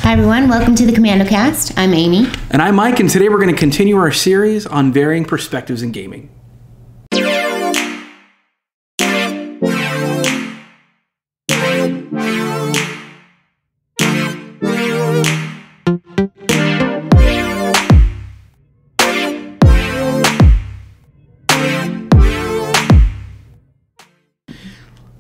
Hi everyone, welcome to the Commando cast. I'm Amy. And I'm Mike, and today we're going to continue our series on varying perspectives in gaming.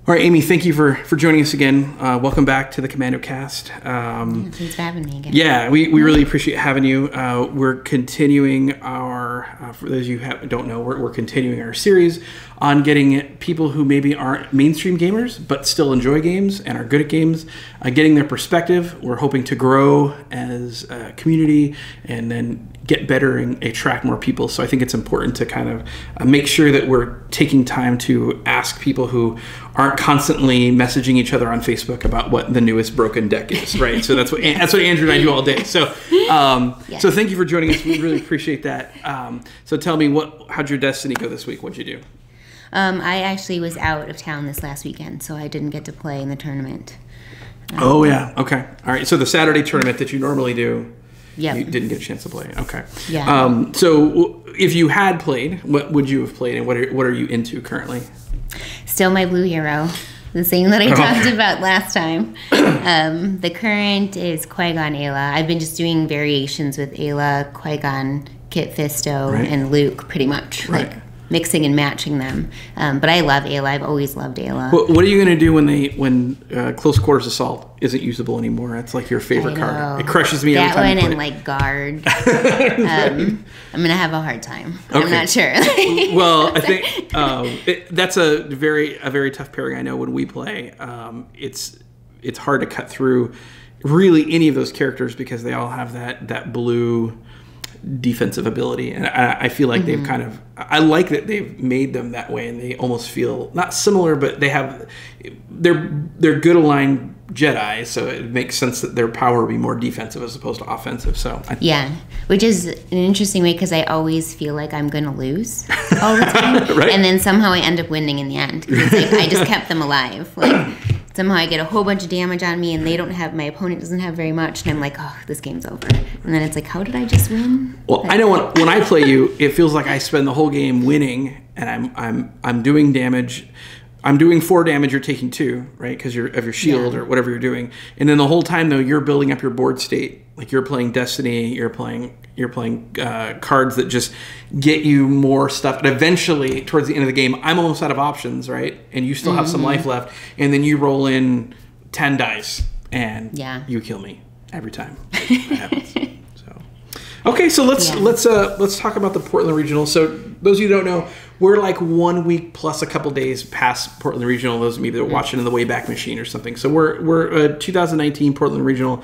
All right, Amy, thank you for joining us again. Welcome back to the Commando cast. Thanks for having me again. Yeah, we really appreciate having you. We're continuing our, for those of you who don't know, we're continuing our series on getting people who maybe aren't mainstream gamers, but still enjoy games and are good at games, getting their perspective. We're hoping to grow as a community and then get better and attract more people. So I think it's important to kind of make sure that we're taking time to ask people who aren't constantly messaging each other on Facebook about what the newest broken deck is, right? So that's what Andrew and I do all day. So Yes. So thank you for joining us. We really appreciate that. So tell me, how'd your Destiny go this week? What'd you do? I actually was out of town this last weekend, so I didn't get to play in the tournament. Oh yeah, okay, all right. So the Saturday tournament that you normally do, Yep. you didn't get a chance to play. Okay. Yeah. So if you had played, what would you have played, and what are you into currently? Still my blue hero, the same that I talked about last time. The current is Qui-Gon Ayla. I've been just doing variations with Ayla, Qui-Gon, Kit Fisto, Right. and Luke, pretty much. Right. Like mixing and matching them. But I love Ayla. I've always loved Ayla. What are you going to do when Close Quarters Assault isn't usable anymore? It's like your favorite card. It crushes me every time you That play one and it. like guard. I'm gonna have a hard time. I'm not sure. Well, I think that's a very tough pairing. I know when we play, it's hard to cut through really any of those characters because they all have that blue defensive ability, and I feel like they've kind of, I like that they've made them that way, and they almost feel not similar, but they're good aligned Jedi, so it makes sense that their power would be more defensive as opposed to offensive. So yeah, which is an interesting way because I always feel like I'm gonna lose all the time, Right. and then somehow I end up winning in the end because it's like I just kept them alive. Like somehow I get a whole bunch of damage on me, and my opponent doesn't have very much, and I'm like, oh, this game's over. And then it's like, how did I just win? Well, I know when I play you, it feels like I spend the whole game winning, and I'm doing damage. I'm doing 4 damage. You're taking 2, right? Because of your shield or whatever you're doing. And then the whole time though, you're building up your board state. Like you're playing Destiny. You're playing cards that just get you more stuff. And eventually, towards the end of the game, I'm almost out of options, right? And you still have some life left. And then you roll in 10 dice, and you kill me every time that happens. Okay, so let's talk about the Portland Regional. So those of you who don't know, we're like 1 week plus a couple days past Portland Regional. Those of you that are watching in the Wayback Machine or something. So we're 2019 Portland Regional.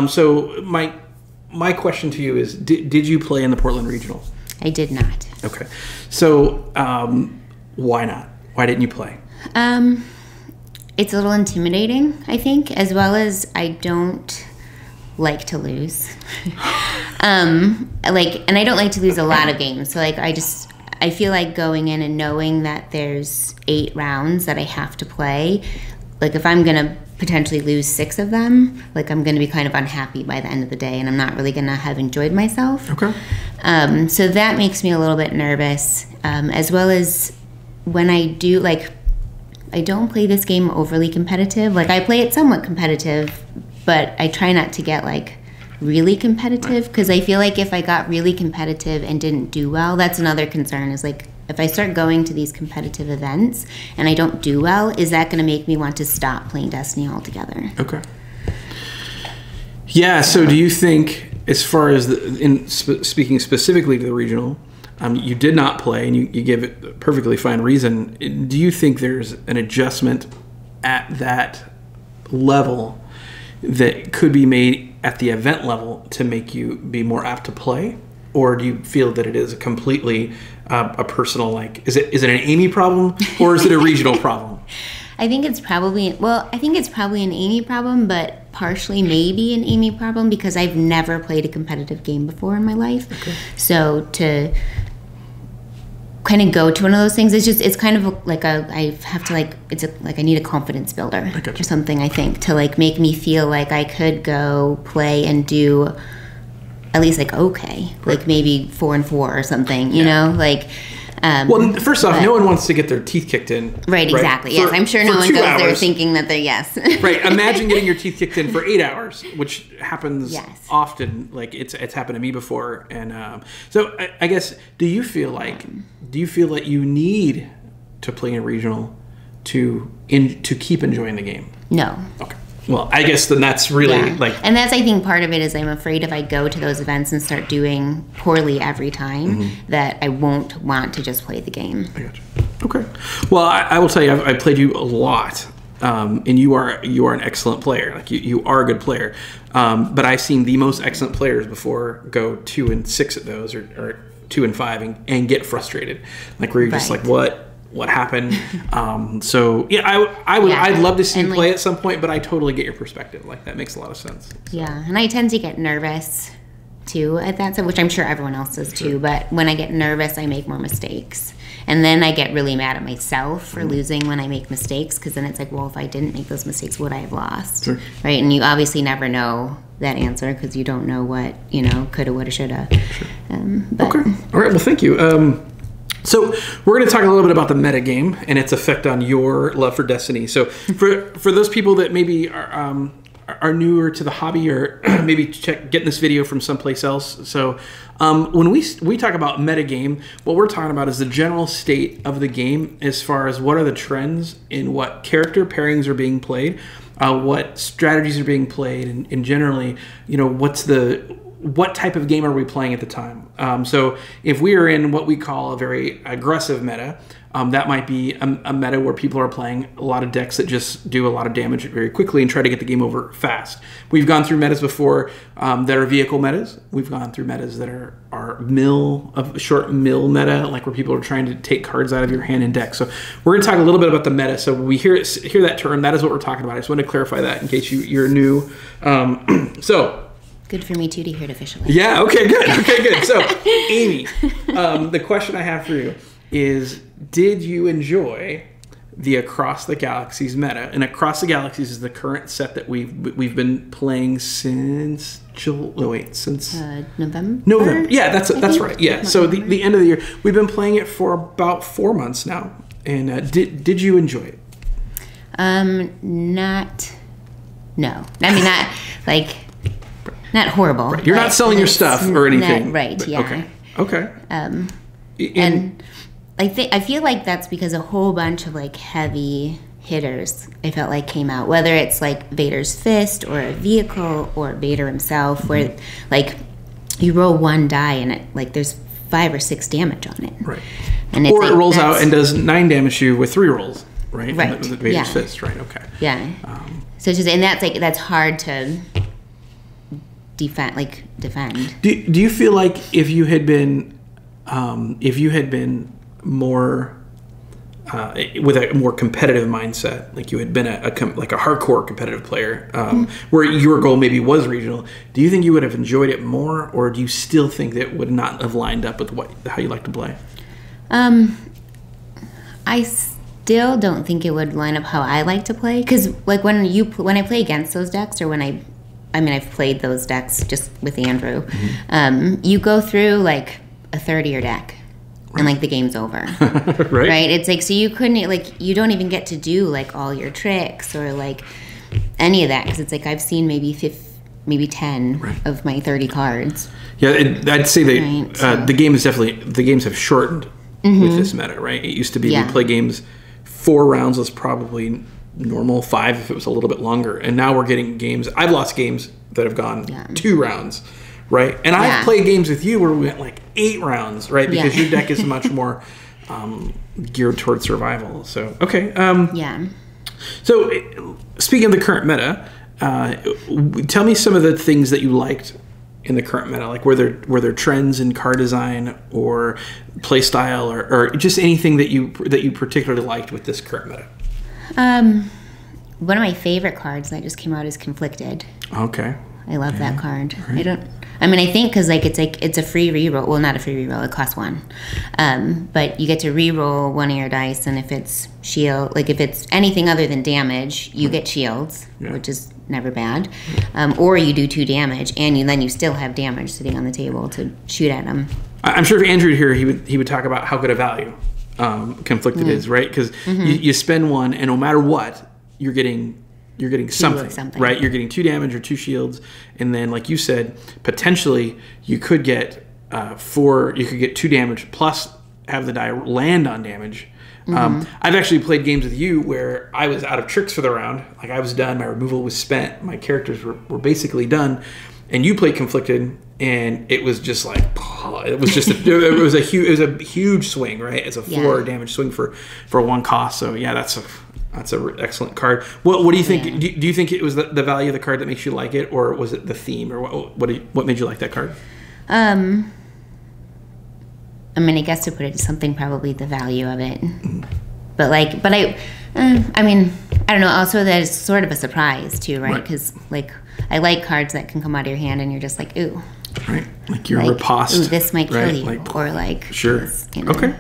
So my question to you is, did you play in the Portland Regional? I did not. Okay, so why not? Why didn't you play? It's a little intimidating, I think, as well as I don't like to lose. And I don't like to lose a lot of games. So I feel like going in and knowing that there's 8 rounds that I have to play, like if I'm gonna potentially lose 6 of them, like I'm gonna be kind of unhappy by the end of the day, and I'm not really gonna have enjoyed myself. Okay. So that makes me a little bit nervous, as well as when I do, I don't play this game overly competitive. Like I play it somewhat competitive, but I try not to get really competitive, because I feel like if I got really competitive and didn't do well, that's another concern, is like if I start going to these competitive events and I don't do well, is that going to make me want to stop playing Destiny altogether? Okay. Yeah, so do you think, as far as speaking specifically to the regional, you did not play, and you give it a perfectly fine reason. Do you think there's an adjustment at that level that could be made at the event level to make you be more apt to play? Or do you feel that it is a completely a personal, is it an Amy problem, or is it a regional problem? I think it's probably an Amy problem, but partially maybe an Amy problem because I've never played a competitive game before in my life. Okay. So kind of go to one of those things. It's kind of like I have to like, like I need a confidence builder or something, I think, to like make me feel like I could go play and do at least like okay, like maybe 4-4 or something, you know, like. Well, first off, no one wants to get their teeth kicked in. Right, exactly. Yes, I'm sure no one goes there thinking that they're Right. Imagine getting your teeth kicked in for 8 hours, which happens often. Like it's happened to me before, and so I guess do you feel like you need to play in regional to keep enjoying the game? No. Okay. Well, I guess then that's really like... And that's, I think, part of it is I'm afraid if I go to those events and start doing poorly every time, that I won't want to just play the game. I gotcha. Okay. Well, I will tell you, I played you a lot, and you are an excellent player. Like, you are a good player. But I've seen the most excellent players before go 2-6 at those, or 2-5, and get frustrated. Like, where you're just like, what happened? So yeah, I'd love to see you play at some point, but I totally get your perspective. Like that makes a lot of sense. So. Yeah, and I tend to get nervous too at that, which I'm sure everyone else does too. But when I get nervous, I make more mistakes, and then I get really mad at myself for losing when I make mistakes, because then it's like, well, if I didn't make those mistakes, would I have lost? Sure. Right, and you obviously never know that answer because you don't know what coulda, woulda, shoulda. Sure. Okay. All right. Well, thank you. So we're going to talk a little bit about the metagame and its effect on your love for Destiny. So for those people that maybe are newer to the hobby, or maybe getting this video from someplace else. So when we talk about metagame, what we're talking about is the general state of the game as far as what are the trends in what character pairings are being played, what strategies are being played, and generally, what type of game are we playing at the time? So if we are in what we call a very aggressive meta, that might be a meta where people are playing a lot of decks that just do a lot of damage very quickly and try to get the game over fast. We've gone through metas before that are vehicle metas. We've gone through metas that are short mill meta, like where people are trying to take cards out of your hand in deck. So we're going to talk a little bit about the meta. So when we hear that term, that is what we're talking about. I just want to clarify that in case you're new. Good for me too to hear it officially. Yeah. Okay. Good. Okay. Good. So, Amy, the question I have for you is: did you enjoy the Across the Galaxies meta? And Across the Galaxies is the current set that we've been playing since November. November. Yeah, that's right. Yeah. So the end of the year, we've been playing it for about 4 months now. And did you enjoy it? No. I mean, not like. Not horrible. Right. You're not selling your stuff or anything. Right, yeah. Okay. And I feel like that's because a whole bunch of like heavy hitters I felt like came out, whether it's like Vader's Fist or a vehicle or Vader himself, where like you roll one die and it like there's 5 or 6 damage on it. Right. And or it rolls out and does 9 damage to you with 3 rolls. Right. Right. With Vader's Fist. Right. Okay. Yeah. So it's just, and that's hard to defend. Do you feel like if you had been more with a more competitive mindset, like you had been a hardcore competitive player, where your goal maybe was regional, do you think you would have enjoyed it more, or do you still think that it would not have lined up with how you like to play? I still don't think it would line up how I like to play, because like when I play against those decks, or I've played those decks just with Andrew. You go through like a third of your deck, and like the game's over. Right? It's like, so you couldn't, like, you don't even get to do like all your tricks or like any of that, because it's like I've seen maybe 10 of my 30 cards. Yeah, I'd say that the games have shortened with this meta. Right? It used to be we play games 4 rounds was probably normal, 5 if it was a little bit longer, and now we're getting games. I've lost games that have gone 2 rounds, right? And I've played games with you where we went like 8 rounds, right? Because your deck is much more geared towards survival. So okay, So speaking of the current meta, tell me some of the things that you liked in the current meta. Like were there trends in card design or play style or just anything that you particularly liked with this current meta? one of my favorite cards that just came out is Conflicted. Okay. I love that card. Right. I think because it's a free reroll. Well, not a free reroll. It costs 1, but you get to reroll one of your dice, and if it's shield, like if it's anything other than damage, you get shields, which is never bad. Or you do 2 damage, and then you still have damage sitting on the table to shoot at them. I'm sure if Andrew here, he would talk about how good a value Conflicted is, right? Because you spend 1, and no matter what, you're getting something, right? You're getting 2 damage or 2 shields, and then, like you said, potentially you could get 4. You could get 2 damage plus have the die land on damage. I've actually played games with you where I was out of tricks for the round. Like I was done, my removal was spent, my characters were basically done, and you played Conflicted, and it was just like it was a huge swing, right? It's a 4 damage swing for 1 cost. So yeah, that's an excellent card. What do you think? Yeah. Do you think it was the value of the card that makes you like it, or was it the theme, or what made you like that card? I guess to put it to something, probably the value of it. But I don't know. Also, that is sort of a surprise too, right? Because I like cards that can come out of your hand and you're just like, ooh, right? Like you're riposte. Ooh, this might kill you, or sure. This, okay,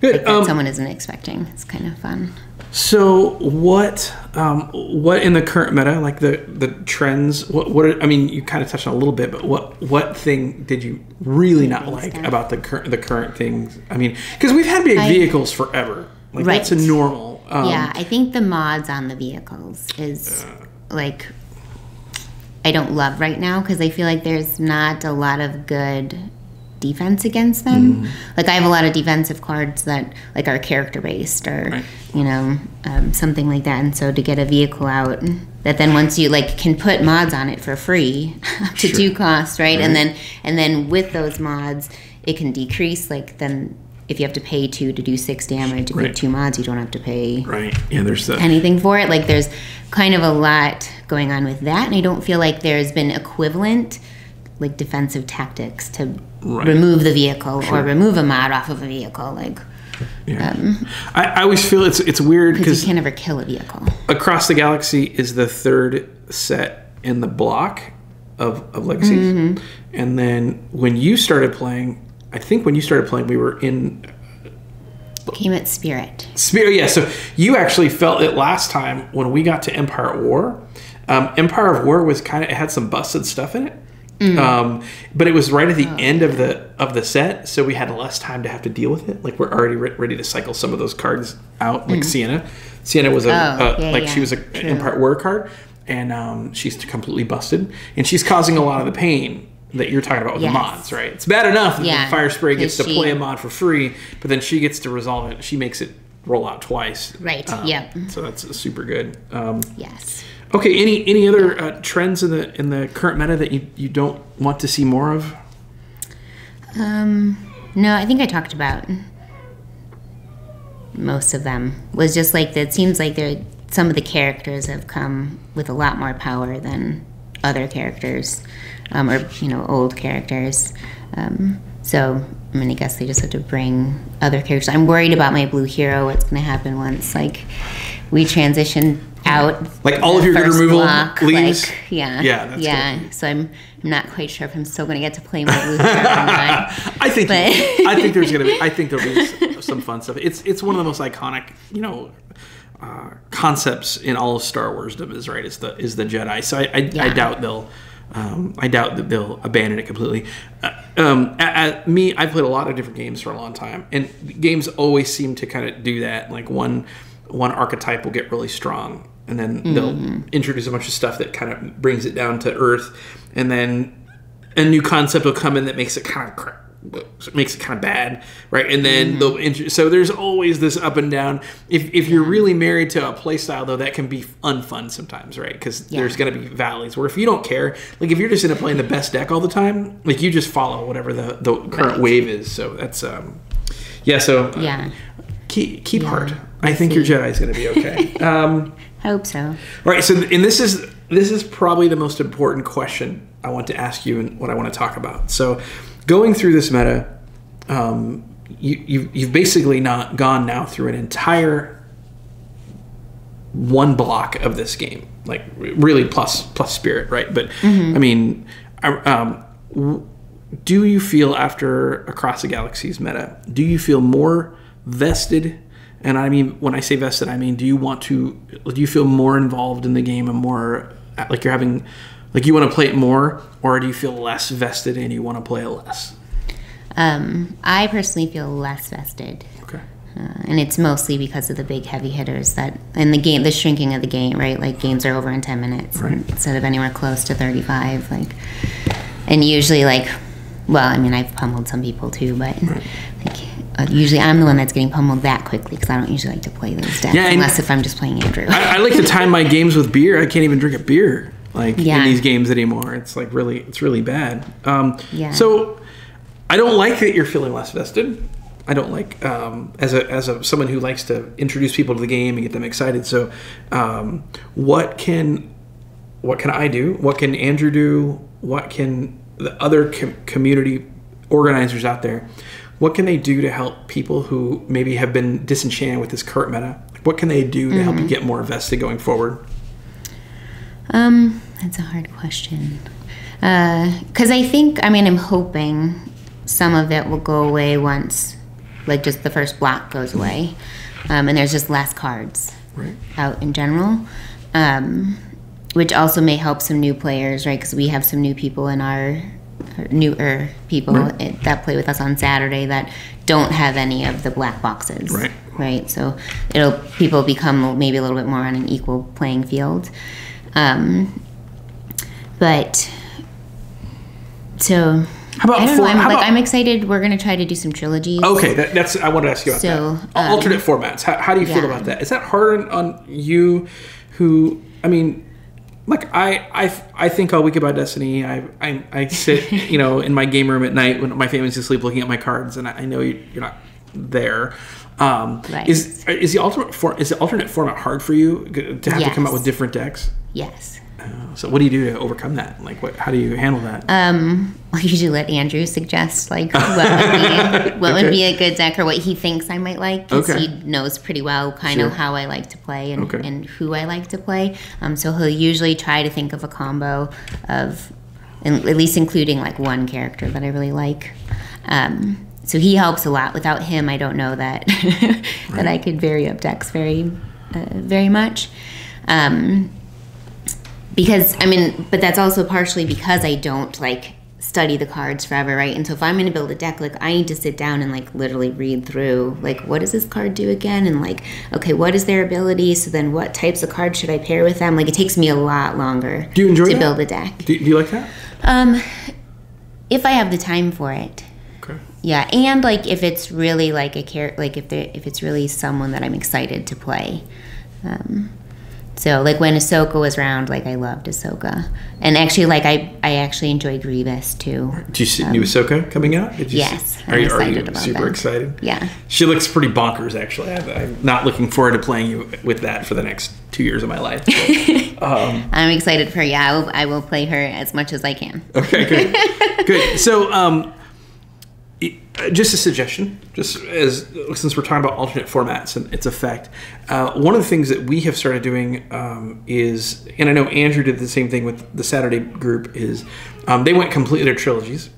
good. That someone isn't expecting. It's kind of fun. So what in the current meta, like the trends, you kind of touched on a little bit, but what thing did you really not like about the current things? Because we've had big vehicles forever. Like that's a normal. I think the mods on the vehicles is I don't love right now because I feel like there's not a lot of good defense against them. I have a lot of defensive cards that are character based or something like that, and so to get a vehicle out that then once you can put mods on it for free up to 2 costs, right? And then with those mods it can decrease, then if you have to pay 2 to do 6 damage, if you have 2 mods, you don't have to pay there's anything for it. There's kind of a lot going on with that, and I don't feel like there's been equivalent defensive tactics to remove the vehicle or remove a mod off of a vehicle. I always feel it's weird because you can't ever kill a vehicle. Across the Galaxy is the 3rd set in the block of Legacies, and then when you started playing, we were in came at Spirit. Yeah. So you actually felt it last time when we got to Empire at War. Empire of War was it had some busted stuff in it. But it was right at the end of the set, so we had less time to have to deal with it. We're already ready to cycle some of those cards out. Sienna was she was an Empire War card, and she's completely busted, and she's causing a lot of the pain that you're talking about with the mods, right? It's bad enough that the Fire Spray gets to play a mod for free, but then she gets to resolve it. She makes it roll out twice, right? So that's super good. Yes. Okay, any other trends in the current meta that you don't want to see more of? No, I think I talked about most of them. Was just it seems like some of the characters have come with a lot more power than other characters, or old characters. So I guess they just have to bring other characters. I'm worried about my blue hero. What's going to happen once we transition out, all of your good removal leaves. So I'm not quite sure if I'm still going to get to play my blue hero or not. I think there'll be some fun stuff. It's one of the most iconic concepts in all of Star Wars is the Jedi. So I doubt that they'll abandon it completely. I've played a lot of different games for a long time, and games always seem to kind of do that. One archetype will get really strong, and then they'll introduce a bunch of stuff that kind of brings it down to earth, and then a new concept will come in that makes it kind of bad, right? And then so there's always this up and down. If you're really married to a play style, though, that can be unfun sometimes, right? Because there's going to be valleys where if you don't care, if you're just into playing the best deck all the time, you just follow whatever the current wave is. So that's keep heart. I think your Jedi is going to be okay. Hope so. All right. So, and this is probably the most important question I want to ask you, and what I want to talk about. So, going through this meta, you've basically not gone now through an entire one block of this game, like really plus spirit, right? But I mean, do you feel after Across the Galaxy's meta, do you feel more vested? And I mean, when I say vested, I mean, do you feel more involved in the game and more like you're having, like you want to play it more, or do you feel less vested and you want to play it less? I personally feel less vested. Okay. And it's mostly because of the big heavy hitters that in the game, the shrinking of the game, right? Like games are over in 10 minutes instead of anywhere close to 35. Like, and usually, like, well, I mean, I've pummeled some people too, but like, usually I'm the one that's getting pummeled that quickly because I don't usually like to play those decks unless if I'm just playing Andrew. I like to time my games with beer. I can't even drink a beer in these games anymore. It's like it's really bad. So I don't like that you're feeling less vested. I don't like as someone who likes to introduce people to the game and get them excited. So, what can I do? What can Andrew do? What can the other community organizers out there? What can they do to help people who maybe have been disenchanted with this current meta? What can they do to help you get more vested going forward? That's a hard question. Because I think, I mean, I'm hoping some of it will go away once, like just the first block goes away, and there's just less cards out in general, which also may help some new players, right? Because we have some new people in our newer people that play with us on Saturday that don't have any of the black boxes, right? So people become maybe a little bit more on an equal playing field, but so. How about I'm excited. We're gonna try to do some trilogies. Okay, that's I want to ask you about that. Alternate formats. How do you feel about that? Is that hard on you? Who I mean, like I think all week about Destiny. I sit in my game room at night when my family's asleep looking at my cards, and I know you're not there. Is the alternate format hard for you to have to come up with different decks? Yes. So what do you do to overcome that? Like, how do you handle that? I usually let Andrew suggest like what would be a good deck or what he thinks I might like, because he knows pretty well kind of how I like to play and who I like to play. So he'll usually try to think of a combo of, at least including like one character that I really like. So he helps a lot. Without him, I don't know that that I could vary up decks very much. Because, I mean, but that's also partially because I don't, like, study the cards forever, right? And so if I'm going to build a deck, like, I need to sit down and, like, literally read through, like, what does this card do again? And, like, okay, what is their ability? So then what types of cards should I pair with them? Like, it takes me a lot longer to build a deck. Do you like that? If I have the time for it. Okay. Yeah, and, like, if it's really, like, if it's really someone that I'm excited to play. So, like, when Ahsoka was around, like, I loved Ahsoka. And actually, like, I actually enjoyed Grievous, too. Do you see new Ahsoka coming out? Yes. Are you super excited? Yeah. She looks pretty bonkers, actually. I'm not looking forward to playing you with that for the next 2 years of my life. So, I'm excited for her. Yeah, I will play her as much as I can. Okay, good. Good. So, just a suggestion, since we're talking about alternate formats and its effect, one of the things that we have started doing is, and I know Andrew did the same thing with the Saturday group, is they went completely to trilogies,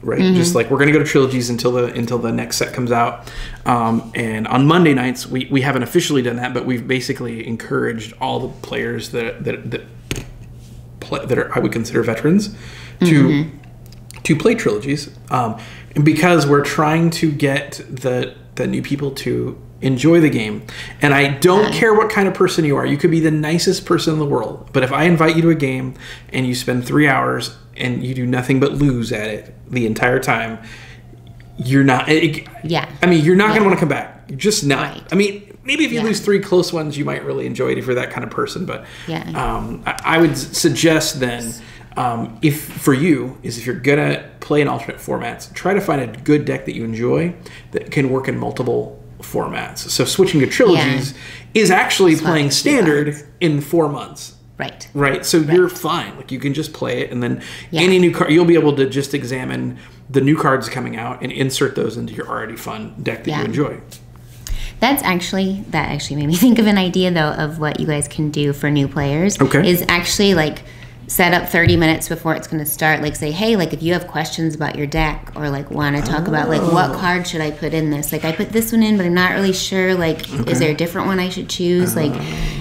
right? Just like we're going to go to trilogies until the next set comes out, and on Monday nights we haven't officially done that, but we've basically encouraged all the players that are, I would consider veterans to play trilogies. And because we're trying to get the new people to enjoy the game. And I don't care what kind of person you are. You could be the nicest person in the world. But if I invite you to a game and you spend 3 hours and you do nothing but lose at it the entire time, you're not... I mean, you're not going to want to come back. You're just not. Right. I mean, maybe if you lose 3 close ones, you might really enjoy it if you're that kind of person. But I would suggest then... if you're gonna play in alternate formats, try to find a good deck that you enjoy that can work in multiple formats. So switching to trilogies is actually playing standard in 4 months. Right. So you're fine. Like you can just play it, and then any new card, you'll be able to just examine the new cards coming out and insert those into your already fun deck that you enjoy. That actually made me think of an idea though of what you guys can do for new players. Okay. Is actually like set up 30 minutes before it's going to start. Like say, hey, like if you have questions about your deck or like want to talk about like what card should I put in this? Like I put this one in, but I'm not really sure. Like, is there a different one I should choose? Like,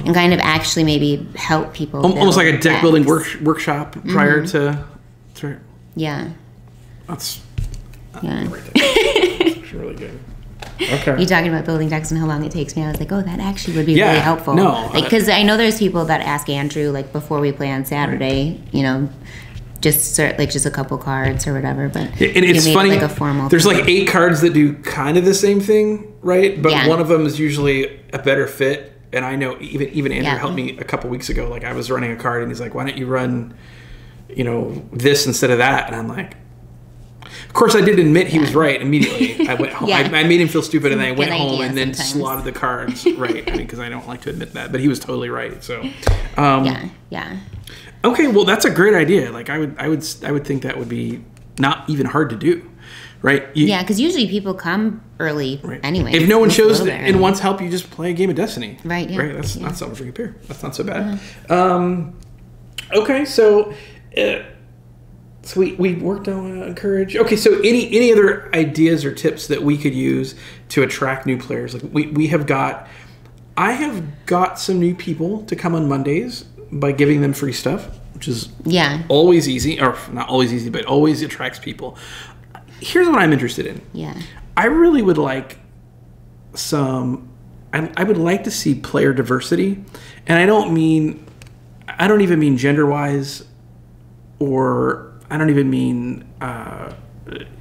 and kind of actually maybe help people. Almost like a deck building workshop prior to. Yeah. That's Yeah. That's really good. Okay. You talking about building decks and how long it takes me? I was like, oh, that actually would be really helpful. No, like because I know there's people that ask Andrew like before we play on Saturday, you know, just a couple cards or whatever. But and it's funny. Like a formal. There's like 8 cards that do kind of the same thing, right? But one of them is usually a better fit. And I know even Andrew helped me a couple weeks ago. Like I was running a card and he's like, why don't you run, you know, this instead of that? And I'm like. Of course, I did admit he was right immediately. I went home. I made him feel stupid, and then I went home and then slotted the cards right. I mean, because I don't like to admit that, but he was totally right. So, yeah. Okay, well, that's a great idea. Like, I would think that would be not even hard to do, right? Because usually people come early anyway. If no one shows and wants help, you just play a game of Destiny, right? Yeah. Right. That's not something for compare. That's not so bad. Okay, so. So we worked on encourage. Okay, so any other ideas or tips that we could use to attract new players? Like I have got some new people to come on Mondays by giving them free stuff, which is always easy, or not always easy, but always attracts people. Here's what I'm interested in. Yeah, I really would like I would like to see player diversity, and I don't even mean gender wise, or I don't even mean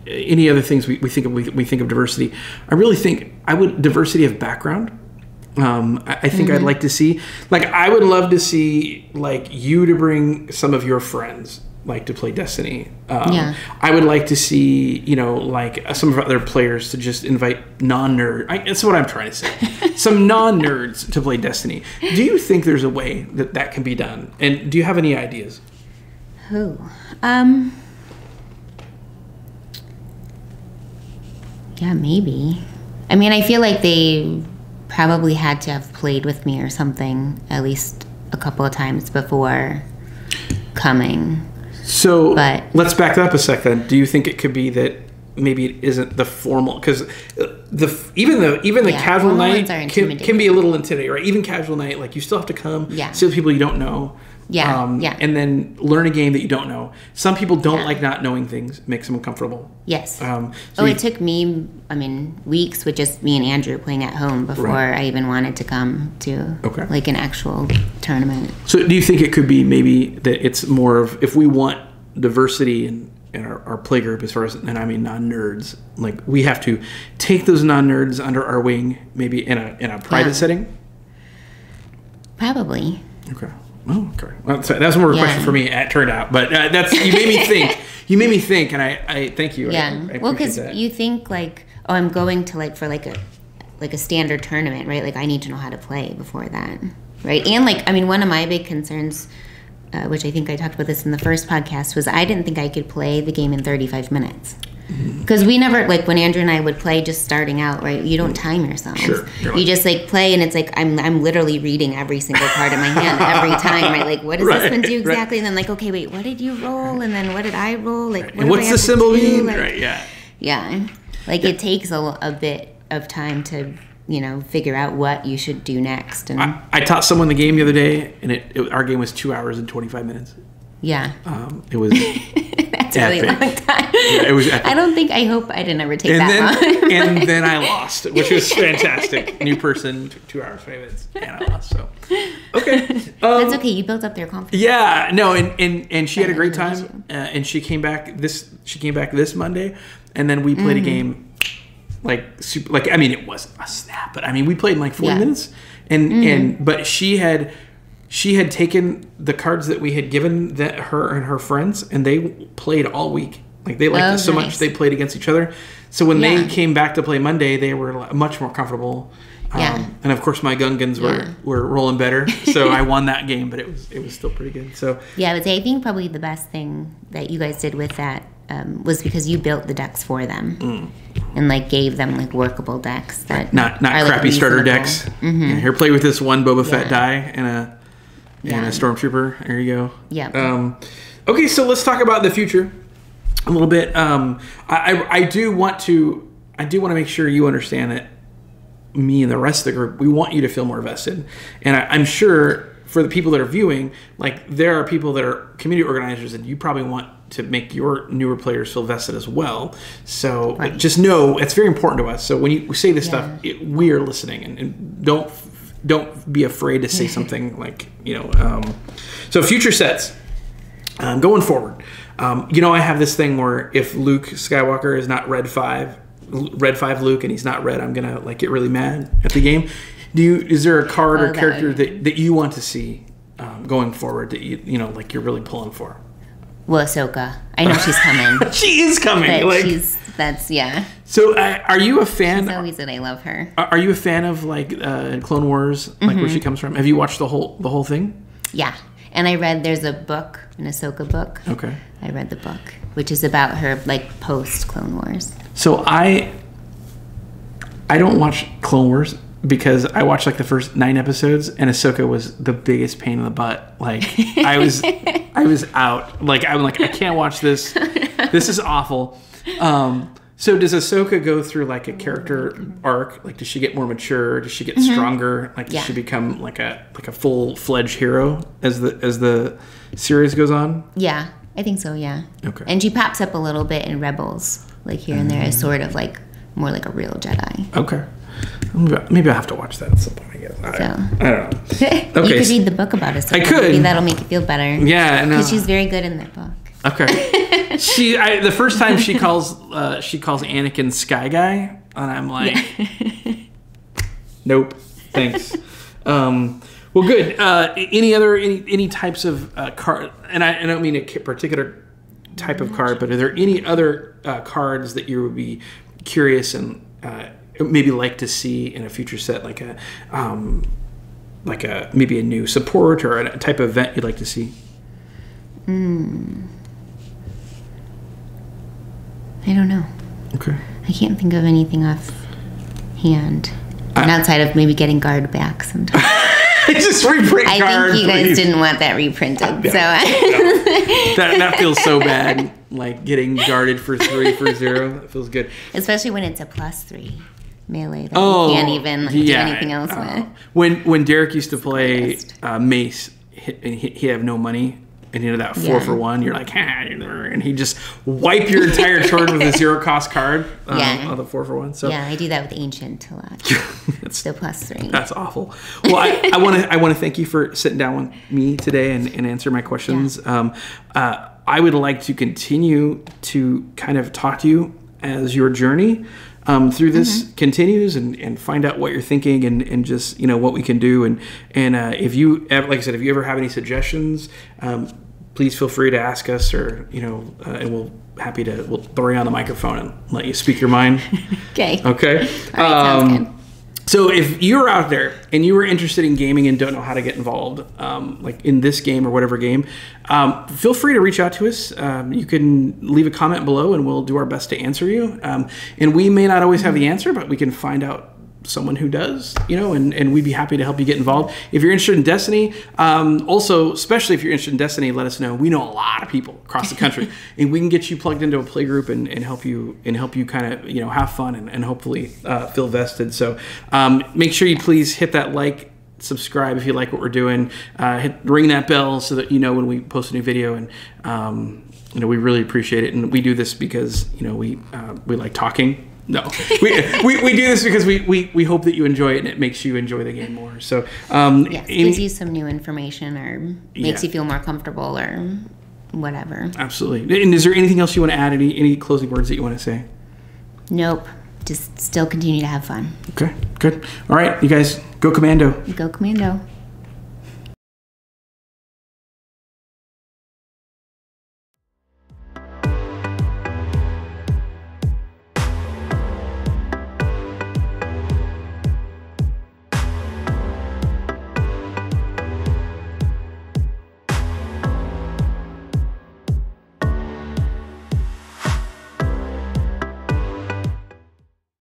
any other things we think of diversity. I really think diversity of background. I think I'd like to see, like, I would love to see like you to bring some of your friends like to play Destiny. I would like to see, you know, like some of our other players to just invite non-nerd. That's what I'm trying to say. Some non-nerds to play Destiny. Do you think there's a way that can be done? And do you have any ideas? Yeah, maybe. I mean, I feel like they probably had to have played with me or something at least a couple of times before coming. So let's back that up a second. Do you think it could be that maybe it isn't the formal, because even the casual night can be a little intimidating, right? Even casual night, like you still have to come see the people you don't know. And then learn a game that you don't know. Some people don't like not knowing things, makes them uncomfortable. Yes. It took me, weeks with just me and Andrew playing at home before I even wanted to come to like an actual tournament. So do you think it could be maybe that it's more of, if we want diversity in our play group, as far as, and I mean non-nerds, like we have to take those non-nerds under our wing, maybe in a private setting? Probably. Okay. Oh, okay. Well, that's more of a question for me. It turned out, but you made me think. You made me think, and I thank you. Yeah. Well, because you think like, oh, I'm going to for a standard tournament, right? Like I need to know how to play before that, right? And like, one of my big concerns, which I think I talked about this in the first podcast, was I didn't think I could play the game in 35 minutes. Because we never, like when Andrew and I would play just starting out, right? You don't time yourself. Sure. You just like play, and it's like I'm literally reading every single card in my hand every time, right? Like what does this one do exactly? And then like, okay, wait, what did you roll? And then what did I roll? Like what's the symbol mean? Like, right, yeah. Yeah. Like it takes a bit of time to, figure out what you should do next. And I taught someone the game the other day, and our game was 2 hours and 25 minutes. Yeah. It was That's a really long time. Yeah, it was epic. I hope I didn't ever take that long. And then I lost, which was fantastic. New person, 2 hours, 5 minutes, and I lost. So, okay. That's okay. You built up their confidence. Yeah, no, and she had a great time, and she came back this Monday, and then we played a game, it wasn't a snap, but we played in like 40 minutes, but she had taken the cards that we had given her and her friends, and they played all week. Like they liked it so much, they played against each other. So when they came back to play Monday, they were much more comfortable. And of course, my Gungans were rolling better, so I won that game. But it was still pretty good. So I would say I think probably the best thing that you guys did with that was because you built the decks for them. and like gave them like workable decks that not are, crappy like, starter reasonable. decks. Yeah, here, play with this one Boba Fett Yeah. die and a Stormtrooper. There you go. Yeah. Okay, so let's talk about the future a little bit. I do want to make sure you understand that me and the rest of the group, we want you to feel more vested, and I'm sure for the people that are viewing, like there are people that are community organizers, and you probably want to make your newer players feel vested as well. So just know it's very important to us. So when you say this stuff, we are listening, and don't be afraid to say something like, so future sets going forward. I have this thing where if Luke Skywalker is not red 5 Luke, and he's not red, I'm gonna like get really mad at the game. Is there a card or character that you want to see going forward that like you're really pulling for? Well, Ahsoka. I know she's coming. She is coming. Yeah. So, are you a fan? She's always that I love her. Are you a fan of like Clone Wars, like where she comes from? Have you watched the whole thing? Yeah, and I read. There's a book, an Ahsoka book. Okay. I read the book, which is about her like post Clone Wars. So I don't watch Clone Wars because I watched like the first 9 episodes, and Ahsoka was the biggest pain in the butt. Like I was out. Like I'm like, I can't watch this. This is awful. So does Ahsoka go through like a character arc? Like does she get more mature? Does she get stronger? Like does she become like a full-fledged hero as the series goes on? Yeah, I think so. Yeah. Okay. And she pops up a little bit in Rebels, like here and there, as sort of like more like a real Jedi. Okay. Maybe I'll have to watch that at some point, I guess. I don't know. Okay. You could read the book about it. I could. Maybe that'll make you feel better. Yeah, because she's very good in that book. Okay. The first time she calls Anakin Sky Guy, and I'm like, nope, thanks. Well, good. Any types of card? And I don't mean a particular type of card, but are there any other cards that you would be curious and maybe like to see in a future set, like maybe a new support or a type of event you'd like to see? I don't know. Okay. I can't think of anything offhand. Outside of maybe getting guard back sometime. Just reprint I guard, think you guys please. didn't want that reprinted. No. That feels so bad. Like getting guarded for 3 for 0. That feels good. Especially when it's a +3 melee that you can't even do anything else with. When Derek used to play Mace, he have no money, and that 4 for 1, you're like, and he just wipe your entire turn with a 0 cost card on the 4 for 1. So yeah, I do that with Ancient a lot. It's the +3. That's awful. Well, I want to thank you for sitting down with me today and answer my questions. Yeah. I would like to continue to kind of talk to you as your journey through this continues and find out what you're thinking and just what we can do and if you ever, like I said, if you ever have any suggestions, please feel free to ask us or and we'll throw you on the microphone and let you speak your mind. Okay. All right, sounds good. So if you're out there and you are interested in gaming and don't know how to get involved, like in this game or whatever game, feel free to reach out to us. You can leave a comment below and we'll do our best to answer you. And we may not always have the answer, but we can find out someone who does, and we'd be happy to help you get involved. If you're interested in Destiny, also, especially if you're interested in Destiny, let us know. We know a lot of people across the country, and we can get you plugged into a play group and help you kind of, have fun and hopefully feel vested. So make sure you please hit that like, subscribe if you like what we're doing, ring that bell so that when we post a new video, and we really appreciate it. And we do this because we like talking. No, we do this because we hope that you enjoy it and it makes you enjoy the game more. So yes, gives you some new information or makes you feel more comfortable or whatever. Absolutely. And is there anything else you want to add? Any closing words that you want to say? Nope. Just still continue to have fun. Okay, good. All right, you guys, go Commando. Go Commando.